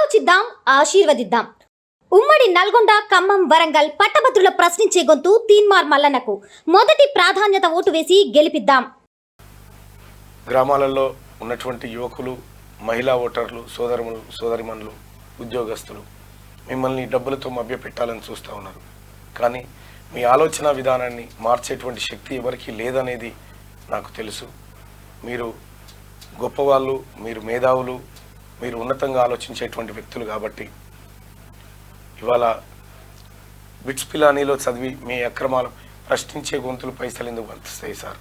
ఆలోచిద్దాం, ఆశీర్వదిద్దాం. ఉమ్మడి నల్గొండ, ఖమ్మం, వరంగల్ పట్టభద్రుల ప్రశ్నించే గొంతు తీన్మార్ మల్లన్నకు మొదటి ప్రాధాన్యత ఓటు వేసి గెలిపిద్దాం. గ్రామాలలో ఉన్నటువంటి యువకులు, మహిళా ఓటర్లు, సోదరులు, సోదరిమణులు, ఉద్యోగస్తులు మిమ్మల్ని డబ్బులతో మభ్యపెట్టాలని చూస్తూ ఉన్నారు. కానీ మీ ఆలోచన విధానాన్ని మార్చేటువంటి శక్తి ఎవరికీ లేదనేది నాకు తెలుసు. మీరు గొప్పవాళ్ళు, మీరు మేధావులు, మీరు ఉన్నతంగా ఆలోచించేటువంటి వ్యక్తులు కాబట్టి ఇవాళ బిట్స్ పిలానీలో చదివి మీ అక్రమాలు ప్రశ్నించే గొంతులు పైసలు ఎందుకు పంచుతాయి సార్?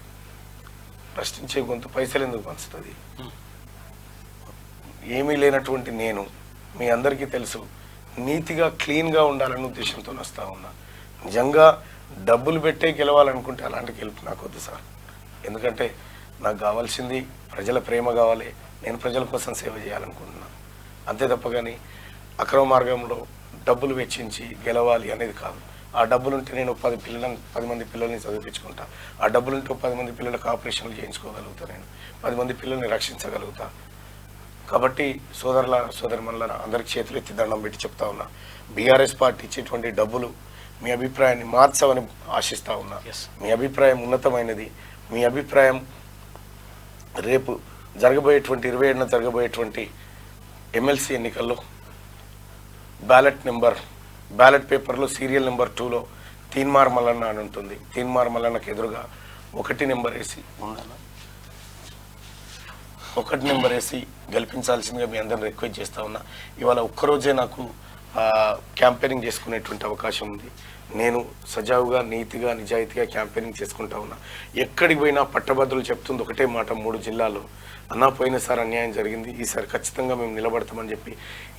ప్రశ్నించే గొంతు పైసలు ఎందుకు పంచుతుంది? ఏమీ లేనటువంటి నేను మీ అందరికీ తెలుసు నీతిగా క్లీన్గా ఉండాలనే ఉద్దేశంతో వస్తూ ఉన్నా. నిజంగా డబ్బులు పెట్టే గెలవాలనుకుంటే అలాంటి గెలుపు నాకు వద్దు సార్. ఎందుకంటే నాకు కావాల్సింది ప్రజల ప్రేమ కావాలి, నేను ప్రజల కోసం సేవ చేయాలనుకుంటున్నాను. అంతే తప్ప కానీ అక్రమ మార్గంలో డబ్బులు వెచ్చించి గెలవాలి అనేది కాదు. ఆ డబ్బులుంటే నేను 10 మంది పిల్లల్ని చదివించుకుంటా. ఆ డబ్బులుంటే 10 మంది పిల్లలకు ఆపరేషన్లు చేయించుకోగలుగుతా, నేను 10 మంది పిల్లల్ని రక్షించగలుగుతా. కాబట్టి సోదరిమణుల అందరికి చేతులు ఎత్తి దండం పెట్టి చెప్తా ఉన్నా, బీఆర్ఎస్ పార్టీ ఇచ్చేటువంటి డబ్బులు మీ అభిప్రాయాన్ని మార్చవని ఆశిస్తూ ఉన్నా. మీ అభిప్రాయం ఉన్నతమైనది. మీ అభిప్రాయం రేపు జరగబోయేటువంటి 27న జరగబోయేటువంటి ఎమ్మెల్సీ ఎన్నికల్లో బ్యాలెట్ పేపర్లో సీరియల్ నెంబర్ 2లో తీన్మార్ మల్లన్న అని ఉంటుంది. తీన్మార్ మల్లన్నకు ఎదురుగా 1 నెంబర్ వేసి గెలిపించాల్సిందిగా మీ అందరిని రిక్వెస్ట్ చేస్తూ ఉన్నా. ఇవాళ ఒక్కరోజే నాకు క్యాంపెయినింగ్ చేసుకునేటువంటి అవకాశం ఉంది. నేను సజావుగా, నీతిగా, నిజాయితీగా క్యాంపెయినింగ్ చేసుకుంటా ఉన్నా. ఎక్కడికి పోయినా పట్టభద్రులు చెప్తుంది ఒకటే మాట 3 జిల్లాల్లో, అన్నా పోయినసారి అన్యాయం జరిగింది, ఈసారి ఖచ్చితంగా మేము నిలబడతామని చెప్పి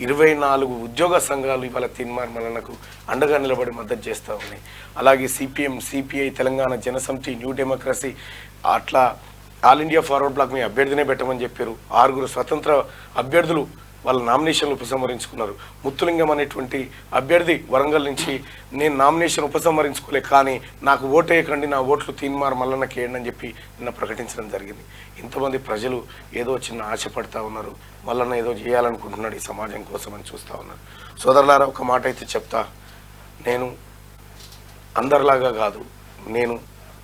24 ఉద్యోగ సంఘాలు ఇవాళ తీన్మార్ మల్లన్నకు అండగా నిలబడి మద్దతు చేస్తూ ఉన్నాయి. అలాగే CPM, CPI, Telangana Janasamithi, New Democracy, అట్లా ఆల్ ఇండియా ఫార్వర్డ్ బ్లాక్ మీ అభ్యర్థినే పెట్టమని చెప్పారు. 6 స్వతంత్ర అభ్యర్థులు వాళ్ళ నామినేషన్లు ఉపసంహరించుకున్నారు. ముత్తులింగం అనేటువంటి అభ్యర్థి వరంగల్ నుంచి నేను నామినేషన్ ఉపసంహరించుకోలే, కానీ నాకు ఓటేయకండి, నా ఓట్లు తీన్మార్ మల్లన్నకి వేయండి అని చెప్పి నిన్న ప్రకటించడం జరిగింది. ఇంతమంది ప్రజలు ఏదో చిన్న ఆశపడతా ఉన్నారు, మల్లన్న ఏదో చేయాలనుకుంటున్నాడు ఈ సమాజం కోసం అని చూస్తూ ఉన్నారు. సోదరులారా, ఒక మాట అయితే చెప్తా, నేను అందరిలాగా కాదు, నేను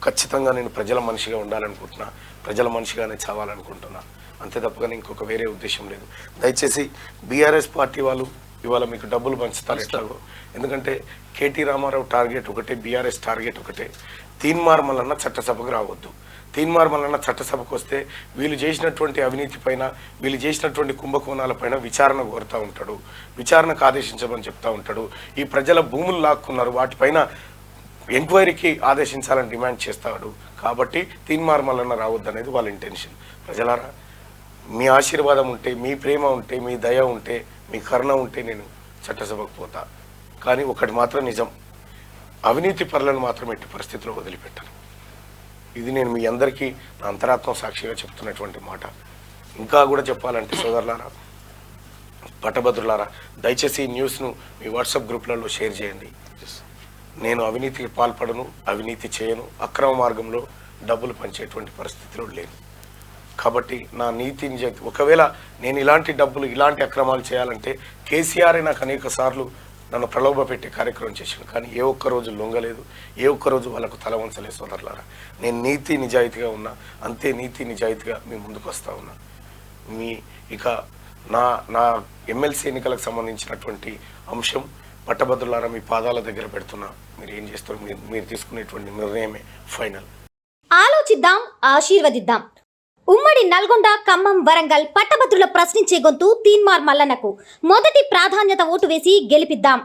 ఖచ్చితంగా నేను ప్రజల మనిషిగా ఉండాలనుకుంటున్నా, ప్రజల మనిషిగానే చావాలనుకుంటున్నా. అంతే తప్పగానే ఇంకొక వేరే ఉద్దేశం లేదు. దయచేసి బీఆర్ఎస్ పార్టీ వాళ్ళు ఇవాళ మీకు డబ్బులు పంచుతారు ఎట్లాగో. ఎందుకంటే కేటీ రామారావు టార్గెట్ ఒకటే, బీఆర్ఎస్ టార్గెట్ ఒకటే, తీన్మార్ మల్లన్న చట్టసభకు రావద్దు. తీన్మార్ మల్లన్న చట్టసభకు వస్తే వీళ్ళు చేసినటువంటి అవినీతి పైన, వీళ్ళు చేసినటువంటి కుంభకోణాలపైన విచారణ కోరుతూ ఉంటాడు, విచారణకు ఆదేశించమని చెప్తా ఉంటాడు. ఈ ప్రజల భూములు లాక్కున్నారు, వాటిపైన ఎంక్వైరీకి ఆదేశించాలని డిమాండ్ చేస్తాడు. కాబట్టి తీన్మార్ మల్లన్న రావద్దు అనేది వాళ్ళ ఇంటెన్షన్. ప్రజలారా, మీ ఆశీర్వాదం ఉంటే, మీ ప్రేమ ఉంటే, మీ దయ ఉంటే, మీ కరుణ ఉంటే నేను చట్టసభకు పోతా. కానీ ఒకటి మాత్రం నిజం, అవినీతి పరులను మాత్రం ఎట్టి పరిస్థితిలో వదిలిపెట్టాను. ఇది నేను మీ అందరికీ నా అంతరాత్మ సాక్షిగా చెప్తున్నటువంటి మాట. ఇంకా కూడా చెప్పాలంటే సోదరులారా, పట్టభద్రులారా, దయచేసి ఈ న్యూస్ను మీ వాట్సాప్ గ్రూప్లలో షేర్ చేయండి. నేను అవినీతికి పాల్పడను, అవినీతి చేయను, అక్రమ మార్గంలో డబ్బులు పంచేటువంటి పరిస్థితిలో లేను. కాబట్టి నా నీతి నిజాయితీ, ఒకవేళ నేను ఇలాంటి డబ్బులు, ఇలాంటి అక్రమాలు చేయాలంటే కేసీఆర్ నాకు అనేక సార్లు నన్ను ప్రలోభ పెట్టే కార్యక్రమం చేశాను. కానీ ఏ ఒక్కరోజు లొంగలేదు, ఏ ఒక్కరోజు వాళ్ళకు తల వంచలేదు. సోదరులారా, నేను నీతి నిజాయితీగా ఉన్నా, అంతే నీతి నిజాయితీగా మీ ముందుకు వస్తూ ఉన్నా. ఇక నా ఎమ్మెల్సీ ఎన్నికలకు సంబంధించినటువంటి అంశం పట్టభద్రులారా మీ పాదాల దగ్గర పెడుతున్నా. మీరు ఏం చేస్తారు, మీరు తీసుకునేటువంటి నిర్ణయమే ఫైనల్. ఆలోచిద్దాం, ఆశీర్వదిద్దాం. ఉమ్మడి నల్గొండ, ఖమ్మం, వరంగల్ పట్టభద్రుల ప్రశ్నించే గొంతు తీన్మార్ మల్లన్నకు మొదటి ప్రాధాన్యత ఓటు వేసి గెలిపిద్దాం.